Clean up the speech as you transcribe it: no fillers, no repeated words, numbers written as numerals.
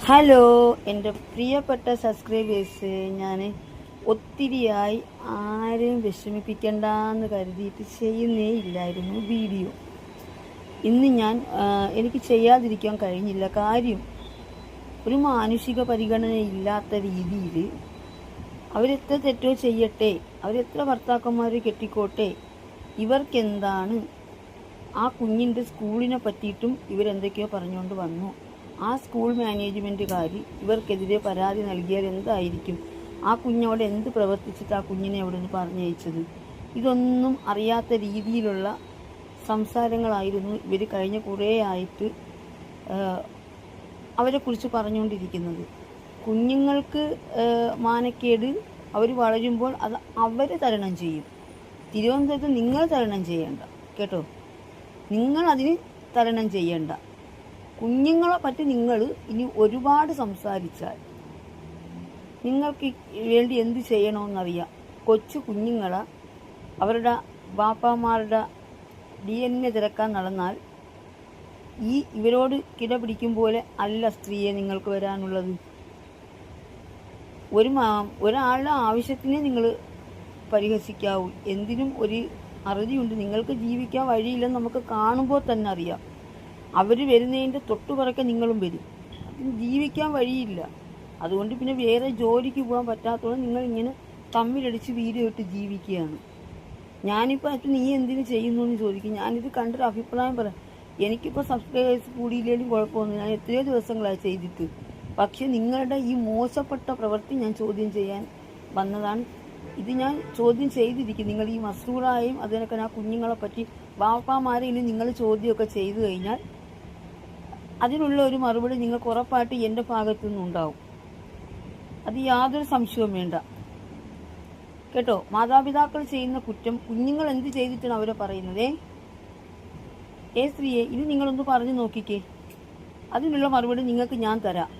Hello എൻ്റെ പ്രിയപ്പെട്ട subscribers, ഞാൻ ഒത്തിരിയായി ആരെയും വിഷമിപ്പിക്കണ്ടെന്ന് കരുതിയിട്ട് ചെയ്യുന്നേ ഇല്ലായിരുന്നു വീഡിയോ. ഇന്ന് എനിക്ക് ചെയ്യാതിരിക്കാൻ കഴിഞ്ഞില്ല. കാര്യം, ഒരു മാനുഷിക പരിഗണന ഇല്ലാത്ത രീതിയിൽ അവരെത്ര തെറ്റോ ചെയ്യട്ടെ, അവരെത്ര ഭർത്താക്കന്മാർ കെട്ടിക്കോട്ടെ, ഇവർക്കെന്താണ്? ആ കുഞ്ഞിൻ്റെ സ്കൂളിനെ പറ്റിയിട്ടും ഇവരെന്തൊക്കെയോ പറഞ്ഞുകൊണ്ട് വന്നു. ആ സ്കൂൾ മാനേജ്മെൻറ്റുകാർ ഇവർക്കെതിരെ പരാതി നൽകിയാൽ എന്തായിരിക്കും? ആ കുഞ്ഞോട് എന്ത് പ്രവർത്തിച്ചിട്ട് ആ കുഞ്ഞിനെ അവിടെ നിന്ന് പറഞ്ഞയച്ചത്? ഇതൊന്നും അറിയാത്ത രീതിയിലുള്ള സംസാരങ്ങളായിരുന്നു ഇവർ കഴിഞ്ഞ കുറേ ആയിട്ട് അവരെക്കുറിച്ച് പറഞ്ഞുകൊണ്ടിരിക്കുന്നത്. കുഞ്ഞുങ്ങൾക്ക് മാനക്കേട് അവർ വളരുമ്പോൾ അത് അവർ തരണം ചെയ്യും. തിരുവനന്തപുരത്ത് നിങ്ങൾ തരണം ചെയ്യേണ്ട കേട്ടോ, നിങ്ങളതിന് തരണം ചെയ്യേണ്ട. കുഞ്ഞുങ്ങളെ പറ്റി നിങ്ങൾ ഇനി ഒരുപാട് സംസാരിച്ചാൽ നിങ്ങൾക്ക് വേണ്ടി എന്ത് ചെയ്യണമെന്നറിയാം. കൊച്ചു കുഞ്ഞുങ്ങളെ അവരുടെ ബാപ്പാമാരുടെ DNA തിരക്കാൻ നടന്നാൽ ഇവരോട് കിടപിടിക്കും പോലെ അല്ല സ്ത്രീയെ നിങ്ങൾക്ക് വരാനുള്ളത്. ഒരാളുടെ ആവശ്യത്തിനെ നിങ്ങൾ പരിഹസിക്കാവൂ. എന്തിനും ഒരു അറുതിയുണ്ട്. നിങ്ങൾക്ക് ജീവിക്കാൻ വഴിയില്ലെന്ന് നമുക്ക് കാണുമ്പോൾ തന്നെ അറിയാം. അവർ വരുന്നതിൻ്റെ തൊട്ടുപുറക്കെ നിങ്ങളും വരും. ജീവിക്കാൻ വഴിയില്ല. അതുകൊണ്ട് പിന്നെ വേറെ ജോലിക്ക് പോകാൻ പറ്റാത്തതുകൊണ്ട് നിങ്ങളിങ്ങനെ തമ്മിലടിച്ച് വീഡിയോ ഇട്ട് ജീവിക്കുകയാണ്. ഞാനിപ്പോൾ അത് നീ എന്തിനു ചെയ്യുന്നു എന്ന് ചോദിക്കും. ഞാനിത് കണ്ടൊരു അഭിപ്രായം പറയാം. എനിക്കിപ്പോൾ സബ്സ്ക്രൈബേഴ്സ് കൂടിയില്ലെങ്കിലും കുഴപ്പമൊന്നും, ഞാൻ എത്രയോ ദിവസങ്ങളായി ചെയ്തിട്ട്. പക്ഷെ നിങ്ങളുടെ ഈ മോശപ്പെട്ട പ്രവൃത്തി ഞാൻ ചോദ്യം ചെയ്യാൻ വന്നതാണ്. ഇത് ഞാൻ ചോദ്യം ചെയ്തിരിക്കും. നിങ്ങൾ ഈ മസൂറായും അതിനൊക്കെ ആ കുഞ്ഞുങ്ങളെ പറ്റി ബാപ്പാമാരെയും നിങ്ങൾ ചോദ്യമൊക്കെ ചെയ്തു കഴിഞ്ഞാൽ അതിനുള്ള ഒരു മറുപടി നിങ്ങൾക്ക് ഉറപ്പായിട്ട് എൻ്റെ ഭാഗത്തു നിന്നുണ്ടാവും. അത് യാതൊരു സംശയവും വേണ്ട കേട്ടോ. മാതാപിതാക്കൾ ചെയ്യുന്ന കുറ്റം കുഞ്ഞുങ്ങൾ എന്ത് ചെയ്തിട്ടാണ് അവരെ പറയുന്നത്? സ്ത്രീയെ, ഇത് നിങ്ങളൊന്ന് പറഞ്ഞു നോക്കിക്കേ. അതിനുള്ള മറുപടി നിങ്ങൾക്ക് ഞാൻ തരാം.